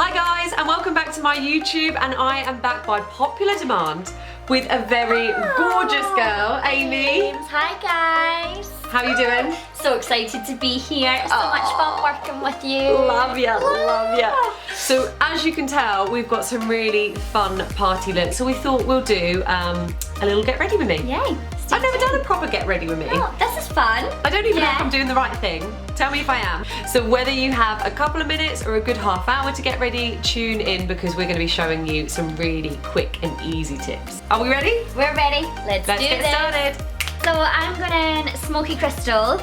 Hi guys, and welcome back to my YouTube, and I am back by popular demand with a very gorgeous girl, Aimee. Hi guys. How are you doing? So excited to be here. It's so much fun working with you. Love ya, love ya. So as you can tell, we've got some really fun party looks, so we thought we'll do a little get ready with me. Yay. I've never done a proper get ready with me. Oh, this is fun. I don't even know if I'm doing the right thing. Tell me if I am. So whether you have a couple of minutes or a good half hour to get ready, tune in because we're going to be showing you some really quick and easy tips. Are we ready? We're ready. Let's do get this. started. So I'm going in Smoky Crystal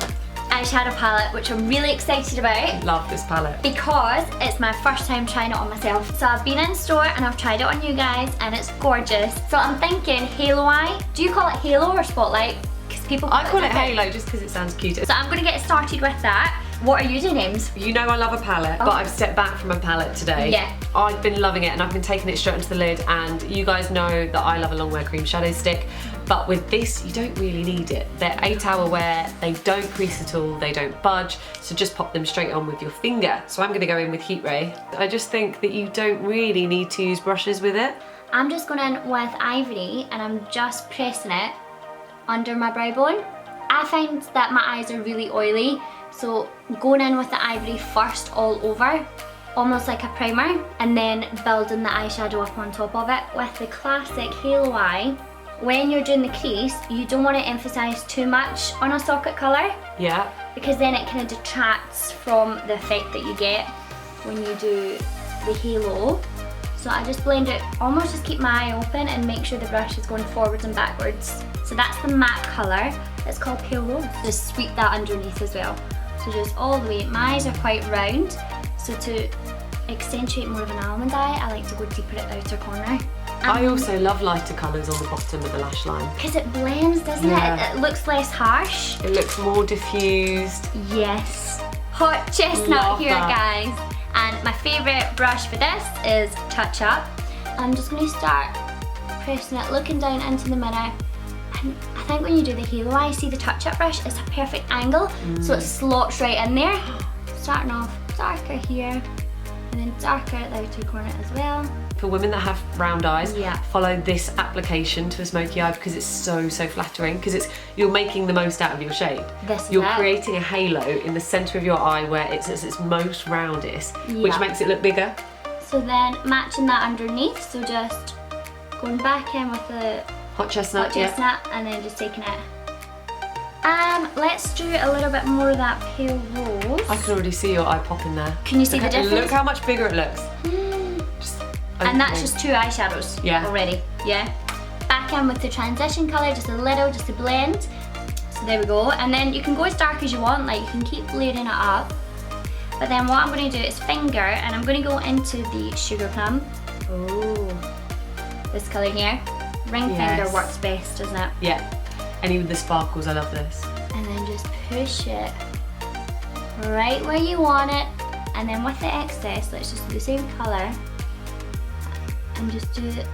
eyeshadow palette, which I'm really excited about. Love this palette. Because it's my first time trying it on myself. So I've been in store and I've tried it on you guys and it's gorgeous. So I'm thinking halo eye. Do you call it halo or spotlight? Because people I call it halo just because it sounds cuter. So I'm going to get started with that. What are you doing, Ames? You know I love a palette, but I've stepped back from a palette today. Yeah. I've been loving it and I've been taking it straight into the lid, and you guys know that I love a long wear cream shadow stick, but with this you don't really need it. They're 8-hour wear, they don't crease at all, they don't budge, so just pop them straight on with your finger. So I'm going to go in with Heat Ray. I just think that you don't really need to use brushes with it. I'm just going in with Ivory and I'm just pressing it under my brow bone. I find that my eyes are really oily, so going in with the Ivory first all over, almost like a primer, and then building the eyeshadow up on top of it. With the classic halo eye, when you're doing the crease, you don't want to emphasise too much on a socket colour. Yeah. Because then it kind of detracts from the effect that you get when you do the halo. So I just blend it, almost just keep my eye open and make sure the brush is going forwards and backwards. So that's the matte colour. It's called Pale Rose. Just sweep that underneath as well. So just all the way. My eyes are quite round, so to accentuate more of an almond eye, I like to go deeper at the outer corner. I also love lighter colours on the bottom of the lash line. Because it blends, doesn't it? It looks less harsh. It looks more diffused. Yes. Hot chestnut Love here, that. guys. And my favourite brush for this is Touch Up. I'm just going to start pressing it, looking down into the mirror. And I think when you do the halo eye, see the Touch Up brush, it's a perfect angle, so it slots right in there. Starting off darker here, and then darker at the outer corner as well. For women that have round eyes, follow this application to a smoky eye because it's so flattering, because you're making the most out of your shape. You're creating a halo in the centre of your eye where it's at its most roundest, which makes it look bigger. So then matching that underneath, so just going back in with the hot chestnut, and then just taking it. Let's do a little bit more of that Pale Rose. I can already see your eye popping there. Can you see the difference? Look how much bigger it looks. And that's just 2 eyeshadows already, Back in with the transition colour, just a little, just to blend. So there we go. And then you can go as dark as you want, like you can keep layering it up. But then what I'm going to do is finger, and I'm going to go into the Sugar Plum. Oh, this colour here. Ring finger works best, doesn't it? Yeah. Any with the sparkles, I love this. And then just push it right where you want it. And then with the excess, let's just do the same colour. And just do it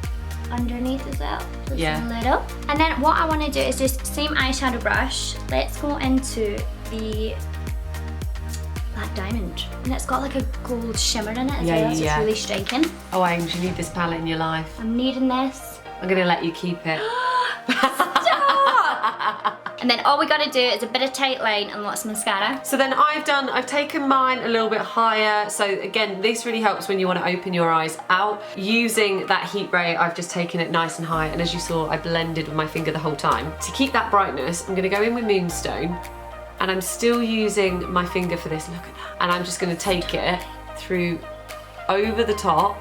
underneath as well, just a little. And then what I want to do is just same eyeshadow brush. Let's go into the Black Diamond. And it's got like a gold shimmer in it as well, so it's really striking. Oh, Ames, you need this palette in your life. I'm needing this. I'm going to let you keep it. And then all we gotta do is a bit of tight line and lots of mascara. So then I've taken mine a little bit higher. So again, this really helps when you want to open your eyes out. Using that Heat Ray, I've just taken it nice and high. And as you saw, I blended with my finger the whole time. To keep that brightness, I'm gonna go in with Moonstone. And I'm still using my finger for this, look at that. And I'm just gonna take it through over the top,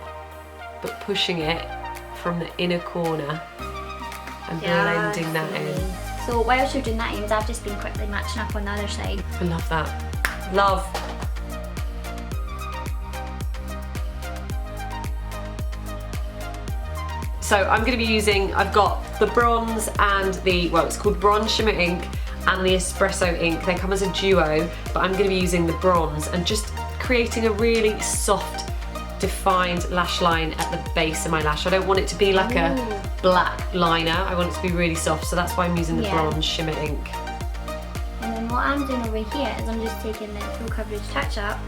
but pushing it from the inner corner and blending that in. So whilst you're doing that, Ames, I've just been quickly matching up on the other side. I love that. Love. So I'm going to be using, I've got the bronze and the, well, it's called Bronze Shimmer Ink and the Espresso Ink. They come as a duo, but I'm going to be using the bronze and just creating a really soft, defined lash line at the base of my lash. I don't want it to be like a black liner. I want it to be really soft, so that's why I'm using the bronze shimmer ink. And then what I'm doing over here is I'm just taking the full coverage Touch Up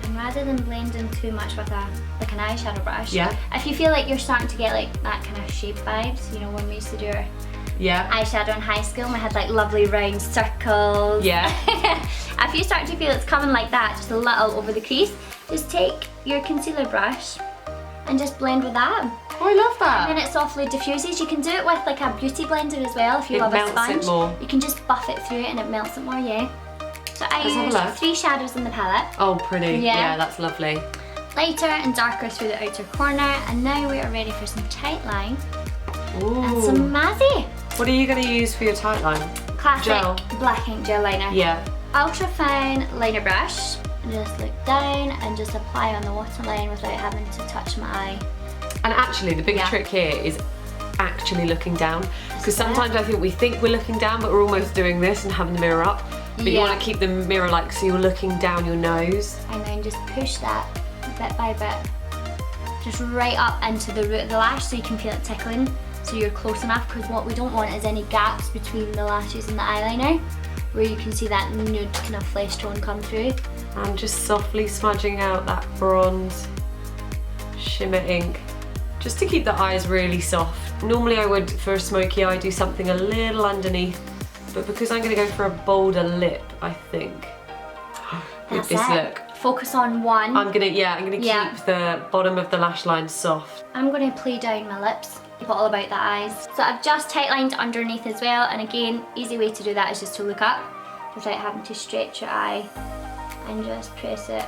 and And rather than blending too much with an eyeshadow brush, Yeah. if you feel like you're starting to get like that kind of shape vibes, you know, when we used to do our eyeshadow in high school and we had like lovely round circles. Yeah. If you start to feel it's coming like that, just a little over the crease, just take your concealer brush and just blend with that. Oh, I love that. And then it softly diffuses. You can do it with like a beauty blender as well if you love a sponge. It melts it more. You can just buff it through it and it melts it more, yeah. So I used 3 shadows in the palette. Oh, pretty. Yeah, that's lovely. Lighter and darker through the outer corner, and now we are ready for some tight line. Ooh. And some Mazzy. What are you going to use for your tight line? Classic Gel. black ink gel liner. Yeah. Ultra fine liner brush. Just look down and just apply on the waterline without having to touch my eye. And actually, the big trick here is actually looking down. Because sometimes I think we think we're looking down, but we're almost doing this and having the mirror up. But you want to keep the mirror like so you're looking down your nose. And then just push that bit by bit. Just right up into the root of the lash so you can feel it tickling. So you're close enough, because what we don't want is any gaps between the lashes and the eyeliner where you can see that nude kind of flesh tone come through. I'm just softly smudging out that bronze shimmer ink just to keep the eyes really soft. Normally I would, for a smoky eye, do something a little underneath, but because I'm going to go for a bolder lip, I think, with this look. Focus on one. I'm gonna keep the bottom of the lash line soft. I'm gonna play down my lips. It's all about the eyes. So I've just tight lined underneath as well, and again, easy way to do that is just to look up without having to stretch your eye and just press it.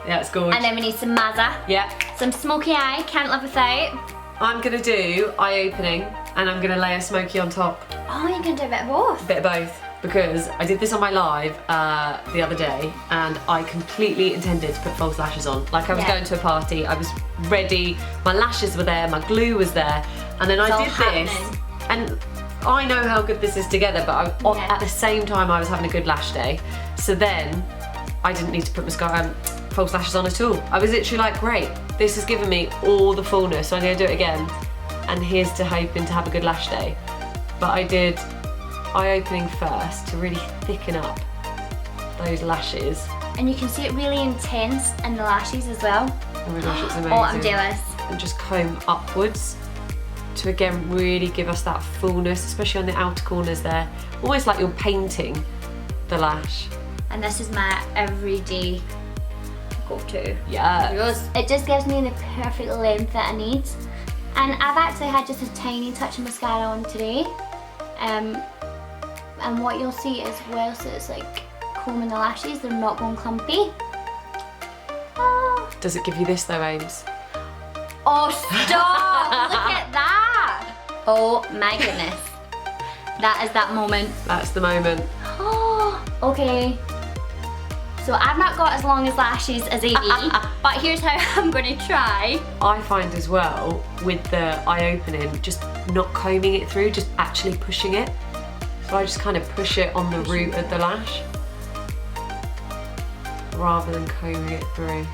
Yeah, it's gorgeous. And then we need some Mazza. Yeah. Some smoky eye, can't live without. I'm gonna do eye opening and I'm gonna layer smoky on top. Oh, you're gonna do a bit of both? A bit of both. Because I did this on my live the other day and I completely intended to put false lashes on. Like I was going to a party, I was ready, my lashes were there, my glue was there, and then I did this. And I know how good this is together, but at the same time I was having a good lash day. So then I didn't need to put mascara, false lashes on at all. I was literally like, great, this has given me all the fullness, so I'm gonna do it again. And here's to hoping to have a good lash day. But I did eye opening first to really thicken up those lashes. And you can see it really intense in the lashes as well. Oh my gosh, it's amazing. Oh, I'm jealous. And just comb upwards to again really give us that fullness, especially on the outer corners there. Almost like you're painting the lash. And this is my everyday go-to. Yeah. It just gives me the perfect length that I need. And I've actually had just a tiny touch of mascara on today. And what you'll see is whilst it's like combing the lashes, they're not going clumpy. Oh. Does it give you this though, Ames? Oh, stop! Look at that! Oh my goodness. That is that moment. That's the moment. Oh, okay. So I've not got as long as lashes as Aimee, but here's how I'm going to try. I find as well, with the eye opening, just not combing it through, just actually pushing it. So I just kind of push it on the root of the lash, rather than combing it through.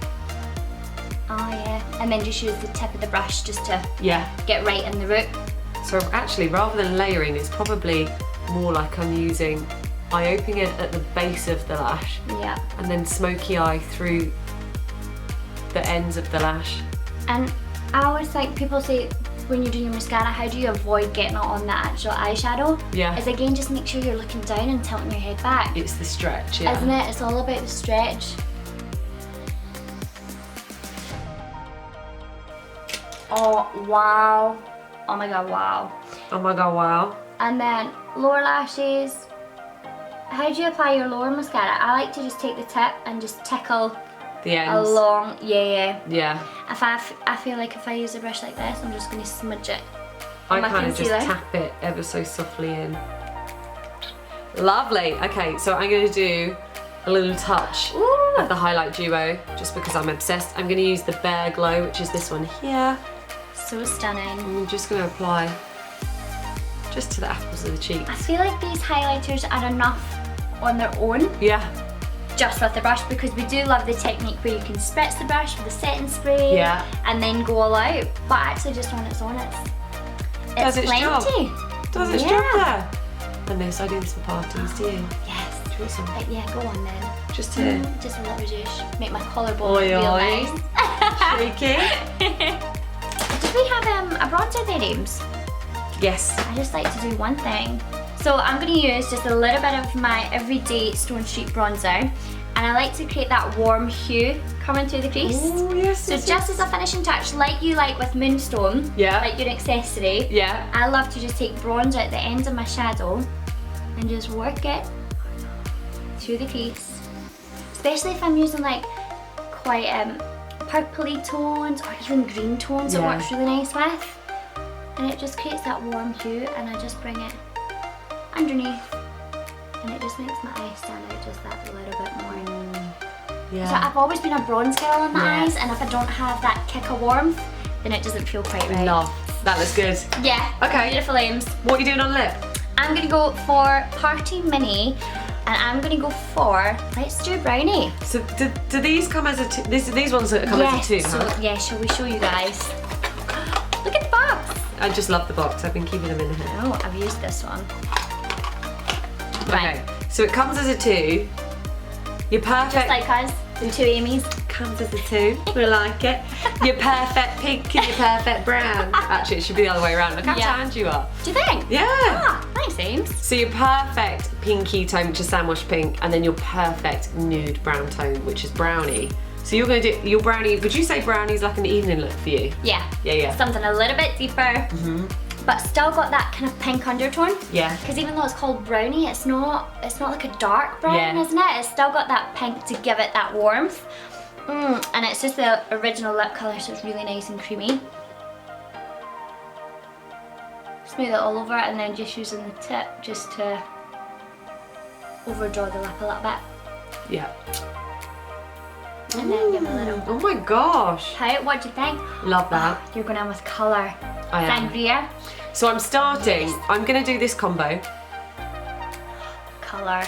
Oh yeah, and then just use the tip of the brush just to get right in the root. So actually, rather than layering, it's probably more like I'm using eye opening it at the base of the lash, and then smoky eye through the ends of the lash. And I always think people say, when you're doing your mascara, how do you avoid getting it on the actual eyeshadow? Yeah. Is again, just make sure you're looking down and tilting your head back. It's the stretch, Isn't it? It's all about the stretch. Oh, wow. Oh my god, wow. Oh my god, wow. And then lower lashes. How do you apply your lower mascara? I like to just take the tip and just tickle the ends. Along, yeah. If I feel like if I use a brush like this, I'm just going to smudge it. I kind of just tap it ever so softly in. Lovely. Okay, so I'm going to do a little touch of the highlight duo, just because I'm obsessed. I'm going to use the Bare Glow, which is this one here. So stunning. I'm just going to apply just to the apples of the cheek. I feel like these highlighters are enough on their own. Yeah. Just with the brush, because we do love the technique where you can spritz the brush with a setting spray and then go all out. But actually, just on its own, it's plenty. Job. Does its job there. And this, I do this for parties, do you? Yes. Do you want some? Yeah, go on then. Just here. Just a little zhoosh. Make my collarbone Oi, feel oi. nice. Shaky. Did we have a bronzer there, Ames? Yes. I just like to do one thing. So I'm going to use just a little bit of my everyday Stone Street bronzer, and I like to create that warm hue coming through the crease. Oh, yes. So just as a finishing touch, like you like with Moonstone, Yeah. like your accessory, Yeah. I love to just take bronzer at the end of my shadow and just work it through the crease. Especially if I'm using like quite purpley tones or even green tones, it works really nice with. And it just creates that warm hue, and I just bring it underneath, and it just makes my eyes stand out just that little bit more. Yeah. So I've always been a bronze girl on my Yeah. eyes, and if I don't have that kick of warmth, then it doesn't feel quite right. Love. That looks good. Yeah. Okay. Beautiful Ames. What are you doing on lip? I'm gonna go for Party Mini, and I'm gonna go for, let's do Brownie. So do these come as a two? These ones that come as a two, so, huh? yeah, shall we show you guys? Look at the box. I just love the box. I've been keeping them in here. Oh, I've used this one. Okay. So it comes as a two. You're perfect. Just like us, the two Amy's. Comes as a two. We like it. You're perfect pink and you're perfect brown. Actually, it should be the other way around. Look how tanned you are. Do you think? Yeah. Ah, nice Ames. So your perfect pinky tone, which is sandwich pink, and then your perfect nude brown tone, which is brownie. So you're going to do your brownie. Would you say brownie's like an evening look for you? Yeah. Yeah, yeah. Something a little bit deeper, but still got that kind of pink undertone. Yeah. Because even though it's called brownie, it's not like a dark brown, Yeah. isn't it? It's still got that pink to give it that warmth. And it's just the original lip colour, so it's really nice and creamy. Smooth it all over, and then just using the tip just to overdraw the lip a little bit. Yeah. And then give a little. Oh my gosh. How? What do you think? Love that. You're going in with colour. I am. Sangria. So I'm starting. Yes. I'm going to do this combo. Colour.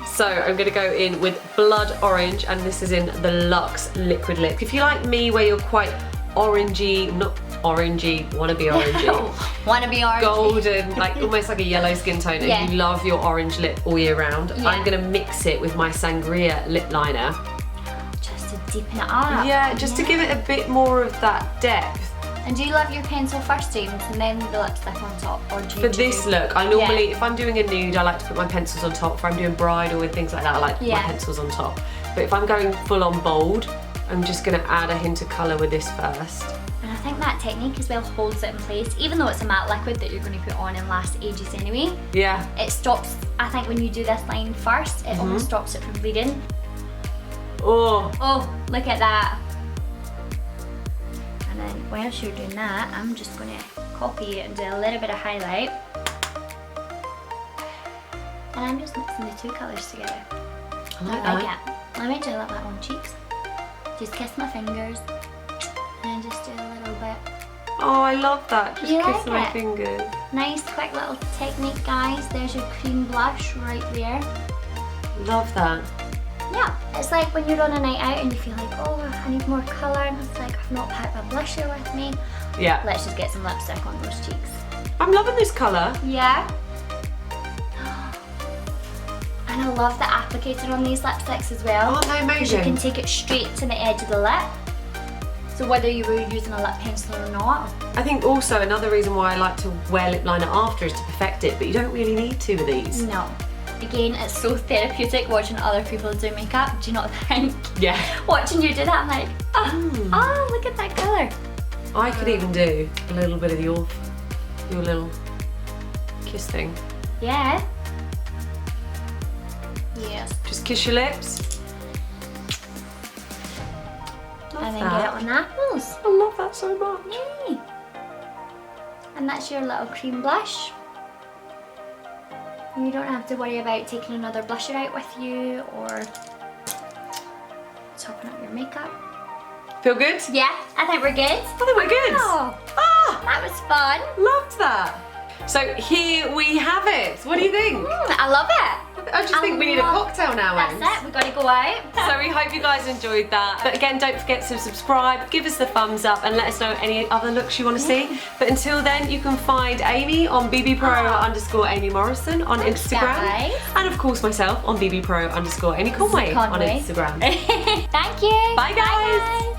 So I'm going to go in with blood orange, and this is in the Lux Liquid Lip. If you like me, where you're quite orangey, not orangey, wanna be orangey. Wanna be orange. Golden, like almost like a yellow skin tone, and Yeah. you love your orange lip all year round. Yeah. I'm going to mix it with my Sangria lip liner. Just to deepen it up. Yeah, just to give it a bit more of that depth. And do you love your pencil first, James, and then the lipstick on top? Or do you For this do- look, I normally, if I'm doing a nude, I like to put my pencils on top. If I'm doing bridal and things like that, I like to put my pencils on top. But if I'm going full on bold, I'm just going to add a hint of colour with this first. And I think that technique as well holds it in place, even though it's a matte liquid that you're going to put on and last ages anyway. Yeah. It stops, I think when you do this line first, it almost stops it from bleeding. Oh. Oh, look at that. And then whilst you're doing that, I'm just going to copy it and do a little bit of highlight. And I'm just mixing the two colours together. I like that. it. I might do like that on cheeks. Just kiss my fingers and just do a little bit. Oh, I love that. Just You kiss like my it? fingers. Nice quick little technique, guys. There's your cream blush right there. Love that. Yeah, it's like when you're on a night out and you feel like, oh, I need more colour, and it's like, I've not packed my blusher with me. Yeah. Let's just get some lipstick on those cheeks. I'm loving this colour. Yeah. And I love the applicator on these lipsticks as well. Aren't they Because you can amazing? take it straight to the edge of the lip. So whether you were using a lip pencil or not. I think also another reason why I like to wear lip liner after is to perfect it, but you don't really need to with these. No. Again, it's so therapeutic watching other people do makeup. Do you not think? Yeah. Watching you do that, I'm like, oh, look at that colour. I could even do a little bit of your little kiss thing. Yeah. Yes. Just kiss your lips. Love And then that. get it on the apples. I love that so much. Yay. And that's your little cream blush. You don't have to worry about taking another blusher out with you or topping up your makeup. Feel good? Yeah, I think we're good. I think we're good. Wow, Ah, that was fun. loved that. So here we have it. What do you think? I love it. I just think we need a cocktail now, That's Ems. it, we gotta go out. So we hope you guys enjoyed that. But again, don't forget to subscribe, give us the thumbs up, and let us know any other looks you want to see. But until then, you can find Aimee on BBPRO_Aimee Morrison on Instagram. Guys. And of course myself on BBPRO_Aimee Conway on Conway. Instagram. Thank you. Bye guys.